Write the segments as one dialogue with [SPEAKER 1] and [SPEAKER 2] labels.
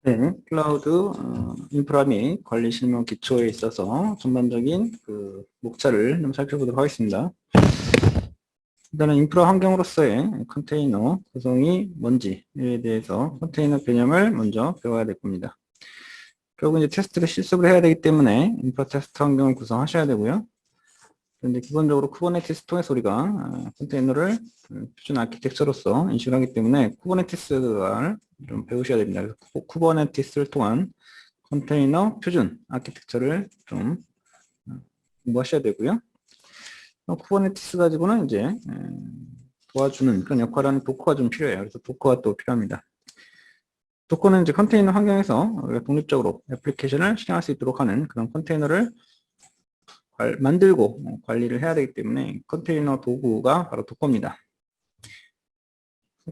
[SPEAKER 1] 네, 클라우드 인프라 및 관리 실무 기초에 있어서 전반적인 목차를 좀 살펴보도록 하겠습니다. 일단은 인프라 환경으로서의 컨테이너 구성이 뭔지에 대해서 컨테이너 개념을 먼저 배워야 될 겁니다. 결국 이제 테스트를 실습을 해야 되기 때문에 인프라 테스트 환경을 구성하셔야 되고요. 그런데 기본적으로 쿠버네티스 통해서 우리가 컨테이너를 표준 아키텍처로서 인식을 하기 때문에 쿠버네티스를 좀 배우셔야 됩니다. 그래서 쿠버네티스를 통한 컨테이너 표준 아키텍처를 좀 공부하셔야 되고요. 쿠버네티스 가지고는 이제 도와주는 그런 역할을 하는 도커가 좀 필요해요. 그래서 도커가 또 필요합니다. 도커는 이제 컨테이너 환경에서 우리가 독립적으로 애플리케이션을 실행할 수 있도록 하는 그런 컨테이너를 만들고 관리를 해야 되기 때문에 컨테이너 도구가 바로 도커입니다.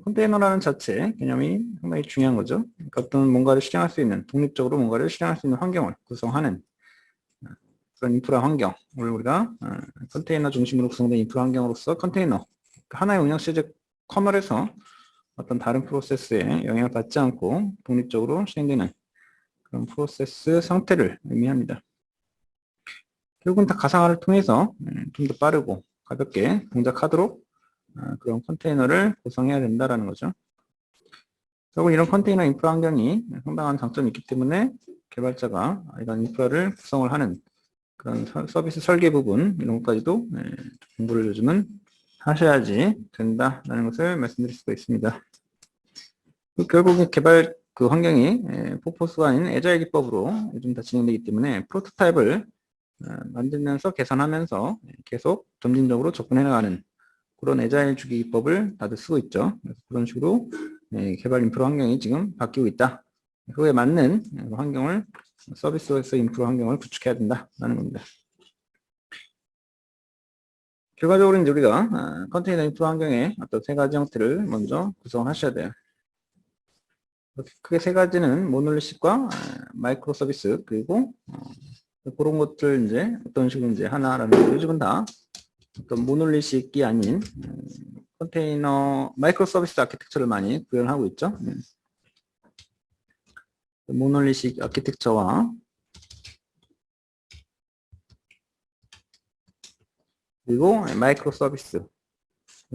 [SPEAKER 1] 컨테이너라는 자체 개념이 상당히 중요한 거죠. 그러니까 어떤 뭔가를 실행할 수 있는, 독립적으로 뭔가를 실행할 수 있는 환경을 구성하는 그런 인프라 환경을 우리가 컨테이너 중심으로 구성된 인프라 환경으로서 컨테이너, 하나의 운영체제 커널에서 어떤 다른 프로세스에 영향을 받지 않고 독립적으로 실행되는 그런 프로세스 상태를 의미합니다. 결국은 다 가상화를 통해서 좀 더 빠르고 가볍게 동작하도록 그런 컨테이너를 구성해야 된다는 거죠. 결국 이런 컨테이너 인프라 환경이 상당한 장점이 있기 때문에 개발자가 이런 인프라를 구성을 하는 그런 서비스 설계 부분 이런 것까지도 공부를 요즘은 하셔야지 된다라는 것을 말씀드릴 수가 있습니다. 결국 개발 환경이 포포스가 아닌 애자일 기법으로 요즘 다 진행되기 때문에 프로토타입을 만들면서 개선하면서 계속 점진적으로 접근해 나가는 그런 애자일 주기 기법을 다들 쓰고 있죠. 그런 식으로 개발 인프라 환경이 지금 바뀌고 있다. 그거에 맞는 환경을 서비스에서 인프라 환경을 구축해야 된다라는 겁니다. 결과적으로 이제 우리가 컨테이너 인프라 환경의 어떤 세 가지 형태를 먼저 구성하셔야 돼요. 크게 세 가지는 모놀리식과 마이크로 서비스 그리고 그런 것들 이제 어떤 식으로 이제 하나라는 거 요즘은 다 어떤 모놀리식이 아닌 컨테이너 마이크로 서비스 아키텍처를 많이 구현하고 있죠. 모놀리식 아키텍처와 그리고 마이크로 서비스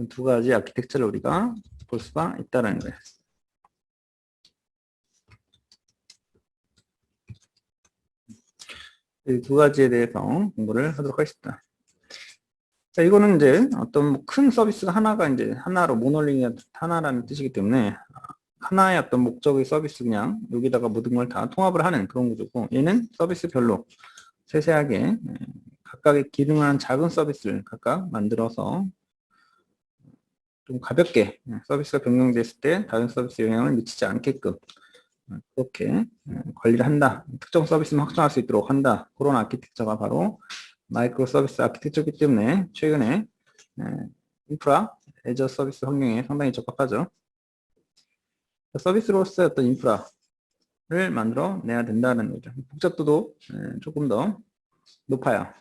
[SPEAKER 1] 두 가지 아키텍처를 우리가 볼 수가 있다는 거예요. 이 두 가지에 대해서 공부를 하도록 하겠습니다. 자, 이거는 이제 어떤 큰 서비스가 하나가 이제 하나로 모놀리가 하나라는 뜻이기 때문에 하나의 어떤 목적의 서비스 그냥 여기다가 모든 걸 다 통합을 하는 그런 구조고 얘는 서비스별로 세세하게 각각의 기능을 작은 서비스를 각각 만들어서 좀 가볍게 서비스가 변경됐을 때 다른 서비스에 영향을 미치지 않게끔 그렇게 관리를 한다. 특정 서비스만 확장할 수 있도록 한다. 그런 아키텍처가 바로 마이크로 서비스 아키텍처이기 때문에 최근에 인프라, 애저 서비스 환경에 상당히 적합하죠. 서비스로서의 어떤 인프라를 만들어 내야 된다는 거죠. 복잡도도 조금 더 높아요.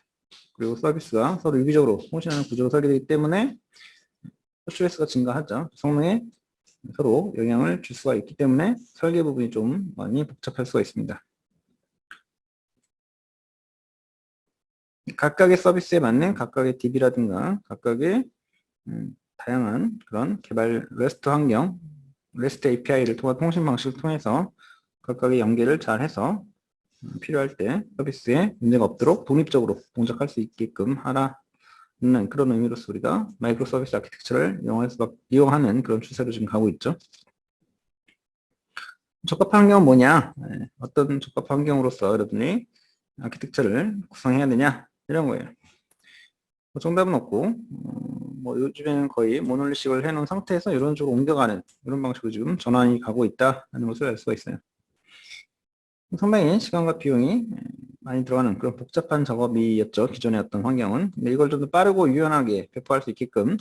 [SPEAKER 1] 그리고 서비스가 서로 유기적으로 통신하는 구조로 설계되기 때문에 호출횟수가 증가하죠. 성능에 서로 영향을 줄 수가 있기 때문에 설계 부분이 좀 많이 복잡할 수가 있습니다. 각각의 서비스에 맞는 각각의 DB라든가 각각의 다양한 그런 개발 REST 환경, REST API를 통한 통신 방식을 통해서 각각의 연계를 잘 해서 필요할 때 서비스에 문제가 없도록 독립적으로 동작할 수 있게끔 하라는 그런 의미로서 우리가 마이크로 서비스 아키텍처를 이용하는 그런 추세로 지금 가고 있죠. 적합한 환경은 뭐냐? 어떤 적합한 환경으로서 여러분이 아키텍처를 구성해야 되냐? 이런 거예요. 정답은 없고 뭐 요즘에는 거의 모놀리식을 해놓은 상태에서 이런 쪽으로 옮겨가는 이런 방식으로 지금 전환이 가고 있다는 것을 알 수가 있어요. 상당히 시간과 비용이 많이 들어가는 그런 복잡한 작업이었죠. 기존의 어떤 환경은. 근데 이걸 좀 더 빠르고 유연하게 배포할 수 있게끔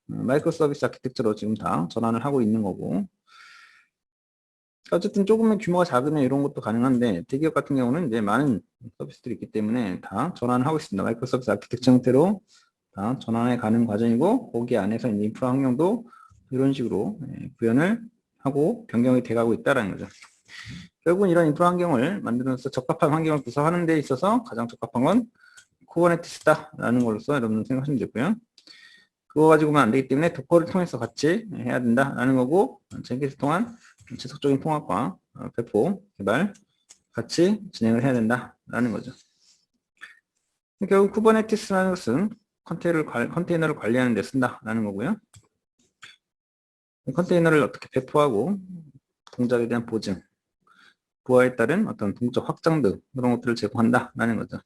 [SPEAKER 1] 마이크로 서비스 아키텍처로 지금 다 전환을 하고 있는 거고 어쨌든 조금만 규모가 작으면 이런 것도 가능한데 대기업 같은 경우는 이제 많은 서비스들이 있기 때문에 다 전환을 하고 있습니다. 마이크로 서비스 아키텍처 형태로 다 전환해 가는 과정이고 거기 안에서 이제 인프라 환경도 이런 식으로 구현을 하고 변경이 돼가고 있다는 거죠. 결국은 이런 인프라 환경을 만들면서 적합한 환경을 구성하는 데 있어서 가장 적합한 건 쿠버네티스다라는 걸로써 여러분 생각하시면 되고요. 그거 가지고만 안 되기 때문에 도커를 통해서 같이 해야 된다라는 거고, 젠킨스 통한 지속적인 통합과 배포, 개발 같이 진행을 해야 된다라는 거죠. 결국 쿠버네티스라는 것은 컨테이너를 관리하는 데 쓴다라는 거고요. 컨테이너를 어떻게 배포하고 동작에 대한 보증, 부하에 따른 어떤 동작 확장 등 그런 것들을 제공한다라는 거죠.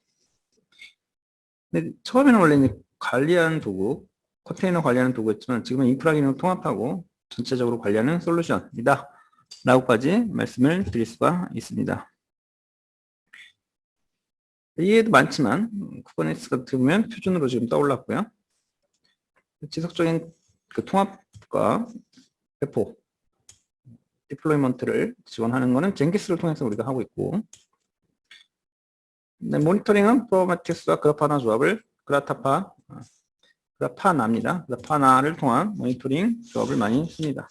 [SPEAKER 1] 근데 처음에는 원래 이제 관리하는 도구, 컨테이너 관리하는 도구였지만 지금은 인프라 기능을 통합하고 전체적으로 관리하는 솔루션이다 라고까지 말씀을 드릴 수가 있습니다. 이해도 많지만 쿠버네티스 같은 보면 표준으로 지금 떠올랐고요. 지속적인 그 통합과 배포, 디플로이먼트를 지원하는 것은 젠키스를 통해서 우리가 하고 있고, 모니터링은 프로메티우스와 그라파나 조합을 그라파나를 통한 모니터링 조합을 많이 씁니다.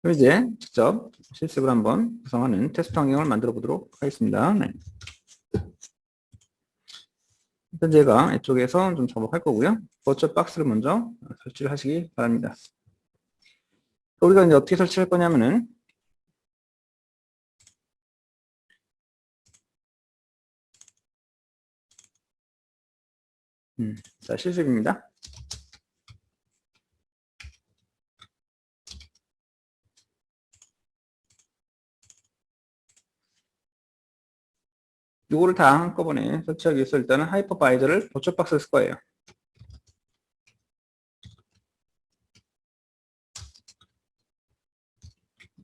[SPEAKER 1] 그럼 이제 직접 실습을 한번 구성하는 테스트 환경을 만들어 보도록 하겠습니다. 네. 일단 제가 이쪽에서 좀 작업할 거고요. 버추얼 박스를 먼저 설치를 하시기 바랍니다. 우리가 이제 어떻게 설치할 거냐면은 자, 실습입니다. 요거를 다 한꺼번에 설치하기 위해서 일단은 하이퍼바이저를 버추얼 박스를 쓸 거예요.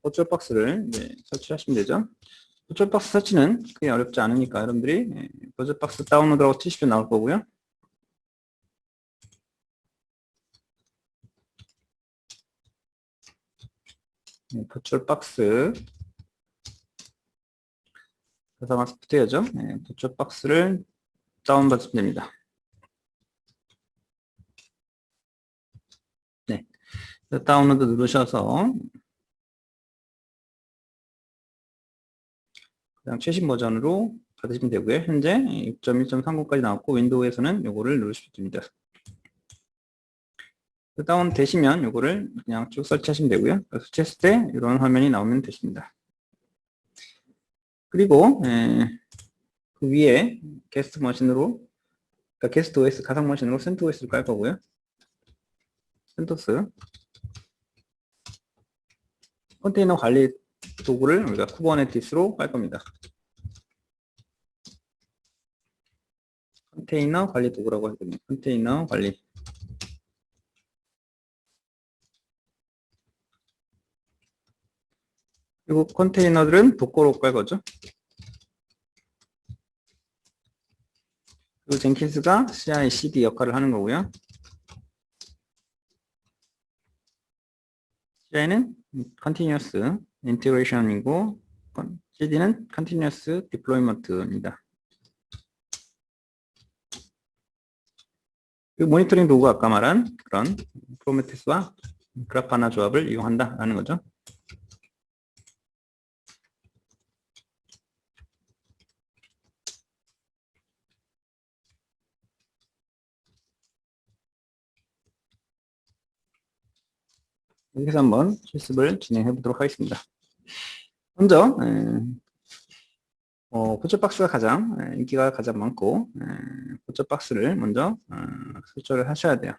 [SPEAKER 1] 버추얼 박스를 이제 설치하시면 되죠. 버추얼 박스 설치는 크게 어렵지 않으니까 여러분들이 버추얼 박스 다운로드라고 치시면 나올 거고요. 버추얼 박스 그래서 소프트웨어죠. 버추얼 박스를 다운받으시면 됩니다. 네, 다운로드 누르셔서 그냥 최신 버전으로 받으시면 되고요. 현재 6.1.30까지 나왔고 윈도우에서는 요거를 누르시면 됩니다. 다운 되시면 요거를 그냥 쭉 설치하시면 되고요. 설치했을 때 이런 화면이 나오면 되십니다. 그리고 그 위에 게스트 머신으로 그러니까 게스트 OS 가상 머신으로 센토스를 깔 거고요. 센토스 컨테이너 관리 도구를 우리가 쿠버네티스로 깔 겁니다. 컨테이너 관리 도구라고 하거든요. 컨테이너 관리. 그리고 컨테이너들은 도커로 깔 거죠. 그리고 젠킨스가 CI/CD 역할을 하는 거고요. CI는 Continuous Integration이고 CD는 Continuous Deployment입니다. 그리고 모니터링 도구가 아까 말한 그런 프로메테스와 그라파나 조합을 이용한다라는 거죠. 이렇게 해서 한번 실습을 진행해 보도록 하겠습니다. 먼저 포처박스가 가장 인기가 가장 많고 포처박스를 먼저 설정을 하셔야 돼요.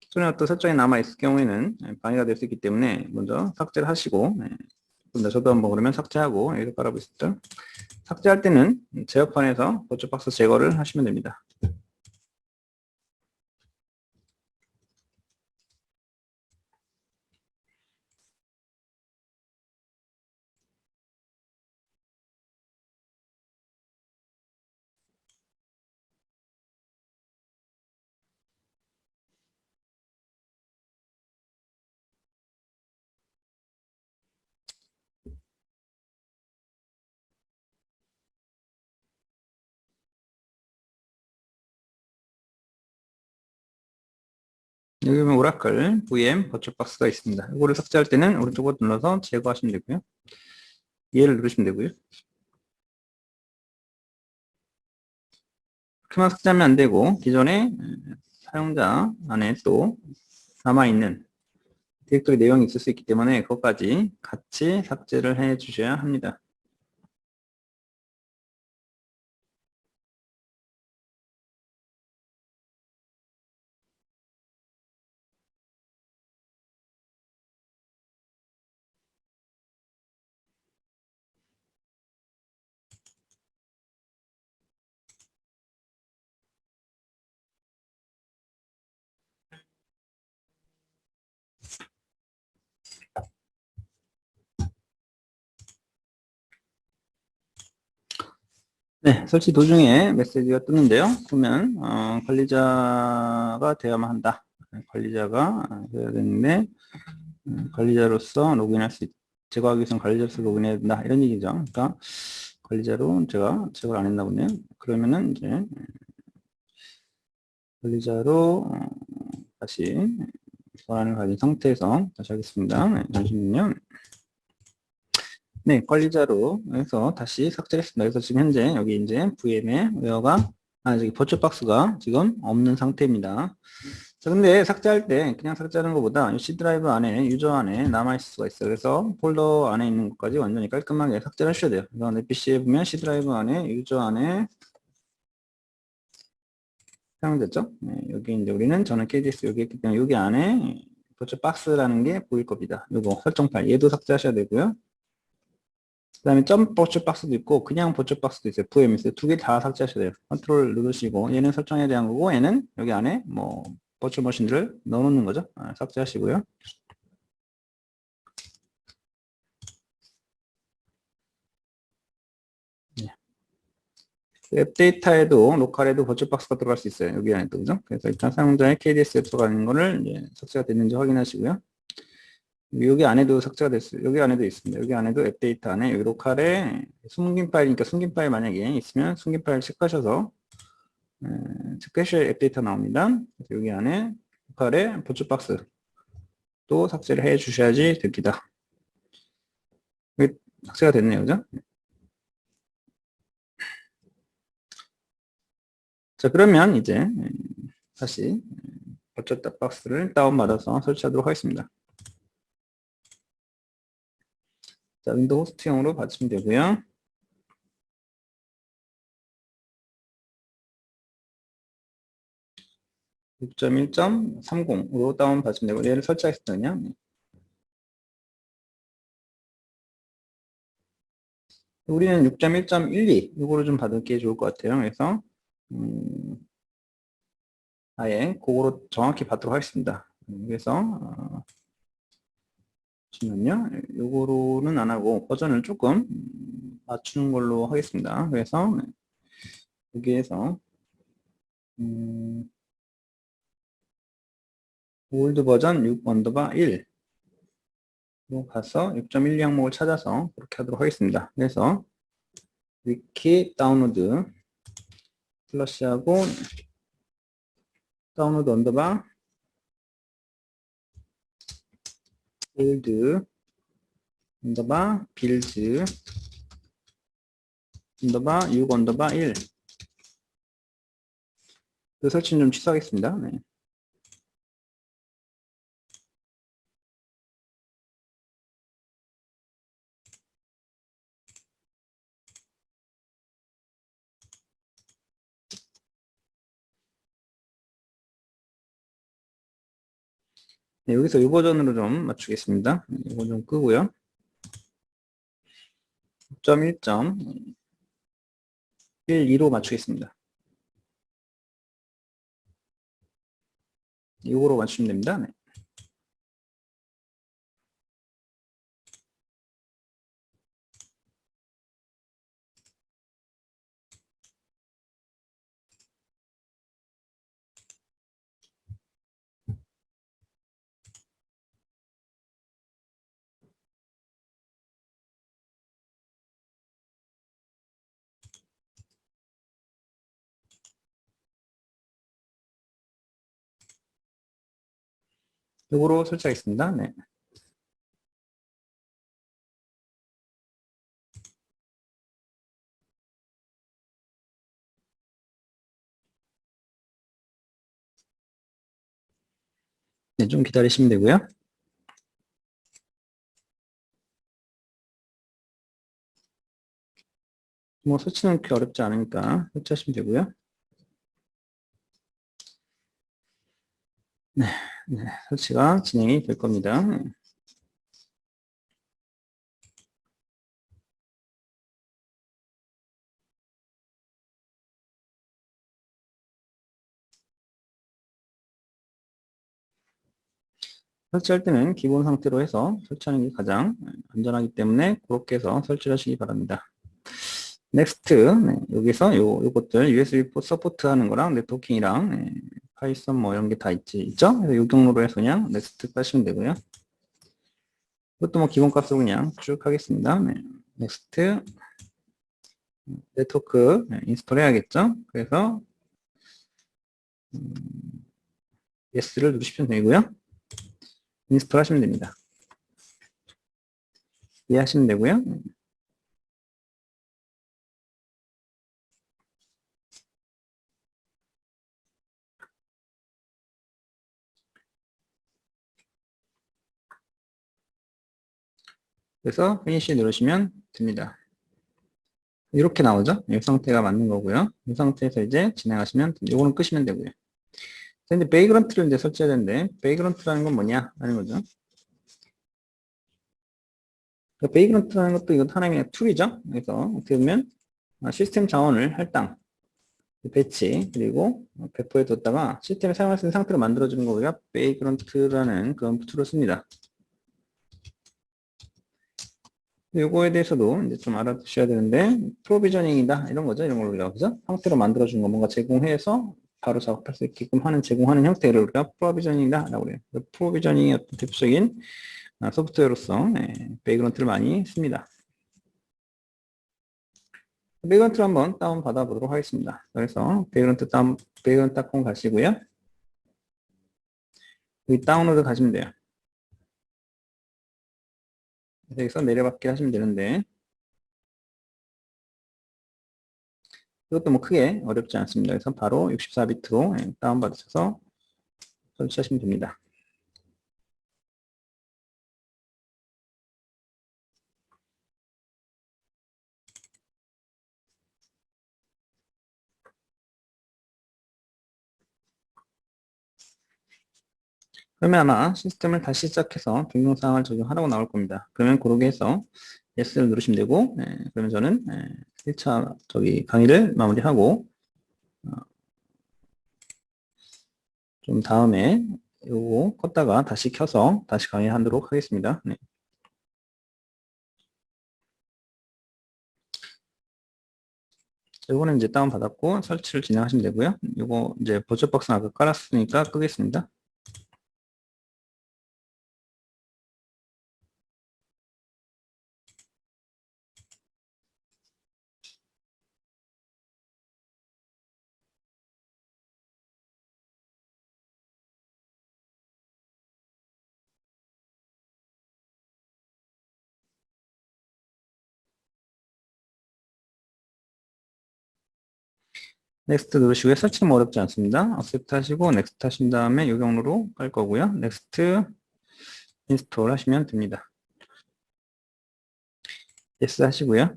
[SPEAKER 1] 기존에 어떤 설정이 남아있을 경우에는 방해가 될 수 있기 때문에 먼저 삭제를 하시고 저도 한번 그러면 삭제하고 여기서 깔아보시죠. 삭제할 때는 제어판에서 포처박스 제거를 하시면 됩니다. 여기 보면 오라클, VM, 버추얼박스가 있습니다. 이거를 삭제할 때는 오른쪽으로 눌러서 제거하시면 되고요. 얘를 누르시면 되고요. 그만 삭제하면 안 되고 기존에 사용자 안에 또 남아있는 디렉토리 내용이 있을 수 있기 때문에 그것까지 같이 삭제를 해 주셔야 합니다. 네, 설치 도중에 메시지가 뜨는데요. 보면 관리자가 되어야만 한다. 관리자가 되어야 되는데 관리자로서 로그인할 수 제거하기 위해서는 관리자로서 로그인해야 된다. 이런 얘기죠. 그러니까 관리자로 제가 제거를 안 했나 보네요. 그러면은 이제 관리자로 다시 권한을 가진 상태에서 다시 하겠습니다. 네, 잠시만요. 네, 관리자로 해서 다시 삭제를 했습니다. 그래서 지금 현재 여기 이제 VM에 웨어가 저기 버추얼박스가 지금 없는 상태입니다. 자, 근데 삭제할 때 그냥 삭제하는 것보다 이 C 드라이브 안에 유저 안에 남아있을 수가 있어요. 그래서 폴더 안에 있는 것까지 완전히 깔끔하게 삭제를 하셔야 돼요. 그래서 내 PC에 보면 C 드라이브 안에 유저 안에 사용됐죠? 네, 여기 이제 우리는 저는 KDS 여기 있기 때문에 여기 안에 버추얼박스라는 게 보일 겁니다. 요거 설정 파일 얘도 삭제하셔야 되고요. 그 다음에 점 버추얼박스도 있고 그냥 버추얼박스도 있어요. VM 있어요. 두 개 다 삭제하셔야 돼요. 컨트롤 누르시고 얘는 설정에 대한 거고 얘는 여기 안에 뭐 버추얼 머신들을 넣어놓는 거죠. 삭제하시고요. 네. 앱 데이터에도 로컬에도 버추얼박스가 들어갈 수 있어요. 여기 안에도 그죠? 그래서 일단 사용자의 KDS에 들어가는 거를 이제 삭제가 됐는지 확인하시고요. 여기 안에도 삭제가 됐어요. 여기 안에도 있습니다. 여기 안에도 앱 데이터 안에 여기 로컬에 숨긴 파일이니까 숨긴 파일 만약에 있으면 숨긴 파일 체크하셔서 체크하셔야 앱 데이터 나옵니다. 그래서 여기 안에 로컬에 버추박스 또 삭제를 해 주셔야지 됩니다. 여기 삭제가 됐네요. 그죠? 자, 그러면 이제 다시 버추박스를 다운받아서 설치하도록 하겠습니다. 자, 윈도우 호스트용으로 받으시면 되고요. 6.1.30으로 다운받으시면 되고 얘를 설치하겠습니다. 우리는 6.1.12 이거로 좀 받을 게 좋을 것 같아요. 그래서 아예 그거로 정확히 받도록 하겠습니다. 그래서 잠시만요. 요거로는 안 하고 버전을 조금 맞추는 걸로 하겠습니다. 그래서 여기에서 올드 버전 6 언더바 1 가서 6.12 항목을 찾아서 그렇게 하도록 하겠습니다. 그래서 위키 다운로드 슬러시하고 다운로드 언더바 올드 언더바 빌드 언더바 6 언더바 1 그 설치는 좀 취소하겠습니다. 네. 네, 여기서 이 버전으로 좀 맞추겠습니다. 이거 좀 끄고요. 6.1.12로 맞추겠습니다. 이거로 맞추면 됩니다. 네. 요거로 설치하겠습니다. 네. 네, 좀 기다리시면 되고요. 뭐 설치는 그렇게 어렵지 않으니까 설치하시면 되고요. 네, 네, 설치가 진행이 될 겁니다. 설치할 때는 기본 상태로 해서 설치하는 게 가장 안전하기 때문에 그렇게 해서 설치를 하시기 바랍니다. 넥스트, 네, 여기서 요것들 USB 서포트 하는 거랑 네트워킹이랑 네, 파이썬 뭐 이런 게 다 있죠? 그래서 요 경로로 해서 그냥 넥스트 하시면 되고요. 이것도 뭐 기본 값으로 그냥 쭉 하겠습니다. 네, 넥스트, 네트워크 네, 인스톨 해야겠죠? 그래서 yes를 누르시면 되고요. 인스톨 하시면 됩니다. 이해하시면 되고요. 그래서 피니시 누르시면 됩니다. 이렇게 나오죠? 이 상태가 맞는 거고요. 이 상태에서 이제 진행하시면 이거는 끄시면 되고요. 근데 베이그런트를 이제 설치해야 되는데 베이그런트라는 건 뭐냐 하는 거죠. 그러니까 베이그런트라는 것도 이것 하나의 그냥 툴이죠. 그래서 어떻게 보면 시스템 자원을 할당, 배치, 그리고 배포해 뒀다가 시스템에 사용할 수 있는 상태로 만들어주는 거고요. 베이그런트라는 그런 툴을 씁니다. 요거에 대해서도 이제 좀 알아두셔야 되는데 프로비저닝이다 이런 거죠. 이런 걸로 우리가 그죠? 상태로 만들어준 거 뭔가 제공해서 바로 작업할 수 있게끔 제공하는 형태를 우리가 프로비저닝이다 라고 그래요. 프로비저닝의 어떤 대표적인 소프트웨어로서 베이그런트를 많이 씁니다. 베이그런트를 한번 다운 받아 보도록 하겠습니다. 그래서 베이그런트.com 가시고요. 여기 다운로드 가시면 돼요. 여기서 내려받기 하시면 되는데 이것도 뭐 크게 어렵지 않습니다. 그래서 바로 64비트로 다운받으셔서 설치하시면 됩니다. 그러면 아마 시스템을 다시 시작해서 변경사항을 적용하라고 나올 겁니다. 그러면 그러게 해서 Yes를 누르시면 되고, 그러면 저는 1차 강의를 마무리하고 좀 다음에 요거 껐다가 다시 켜서 다시 강의하도록 하겠습니다. 네. 요거는 이제 다운받았고 설치를 진행하시면 되고요. 요거 이제 버추얼박스 아까 깔았으니까 끄겠습니다. 넥스트 누르시고요. 설치는 어렵지 않습니다. 액셉트 하시고 넥스트 하신 다음에 요 경로로 깔 거고요. 넥스트 인스톨 하시면 됩니다. 예스 하시고요.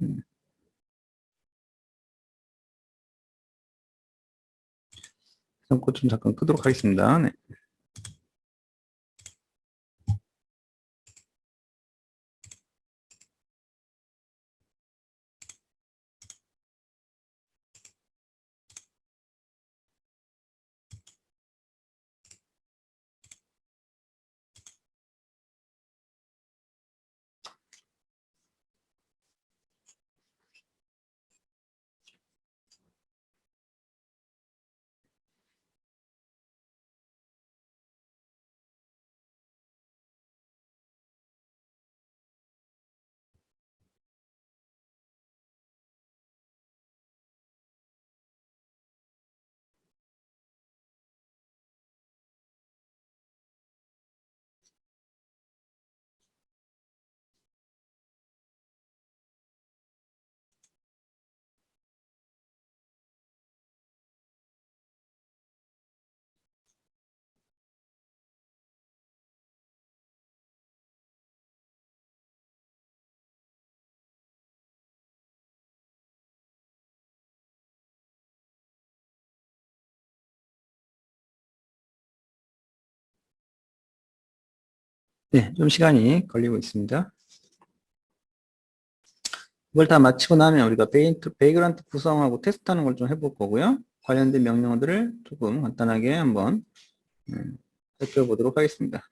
[SPEAKER 1] 잠깐 좀 잠깐 끄도록 하겠습니다. 네. 네, 좀 시간이 걸리고 있습니다. 이걸 다 마치고 나면 우리가 베이그런트 구성하고 테스트하는 걸 좀 해볼 거고요. 관련된 명령어들을 조금 간단하게 한번 살펴보도록 하겠습니다.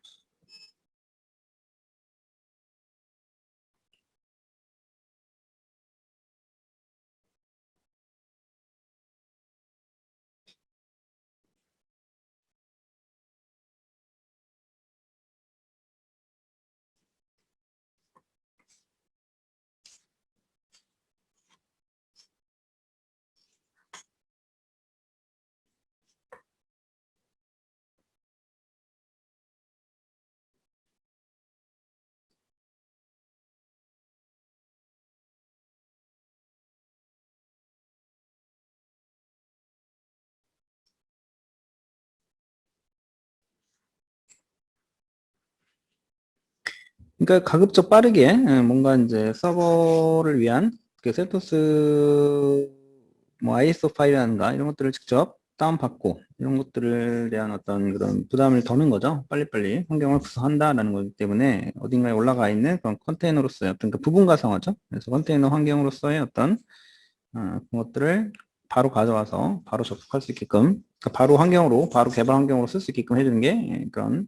[SPEAKER 1] 그러니까 가급적 빠르게 뭔가 이제 서버를 위한 그 셀토스 뭐 ISO 파일이라든가 이런 것들을 직접 다운받고 이런 것들을 대한 어떤 그런 부담을 더는 거죠. 빨리빨리 환경을 구성한다라는 거기 때문에 어딘가에 올라가 있는 그런 컨테이너로서의 어떤 그 부분 가상화죠. 그래서 컨테이너 환경으로서의 어떤 그런 것들을 바로 가져와서 바로 접속할 수 있게끔 그러니까 바로 환경으로 바로 개발 환경으로 쓸 수 있게끔 해주는 게 그런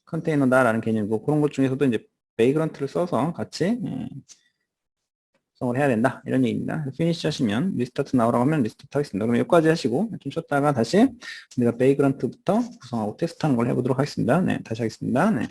[SPEAKER 1] 컨테이너다라는 개념이고 그런 것 중에서도 이제 베이그런트를 써서 같이 구성을 해야 된다 이런 얘기입니다. 피니시 하시면 리스타트 나오라고 하면 리스타트 하겠습니다. 그럼 여기까지 하시고 좀 쉬었다가 다시 우리가 베이그런트부터 구성하고 테스트하는 걸 해보도록 하겠습니다. 네, 다시 하겠습니다. 네.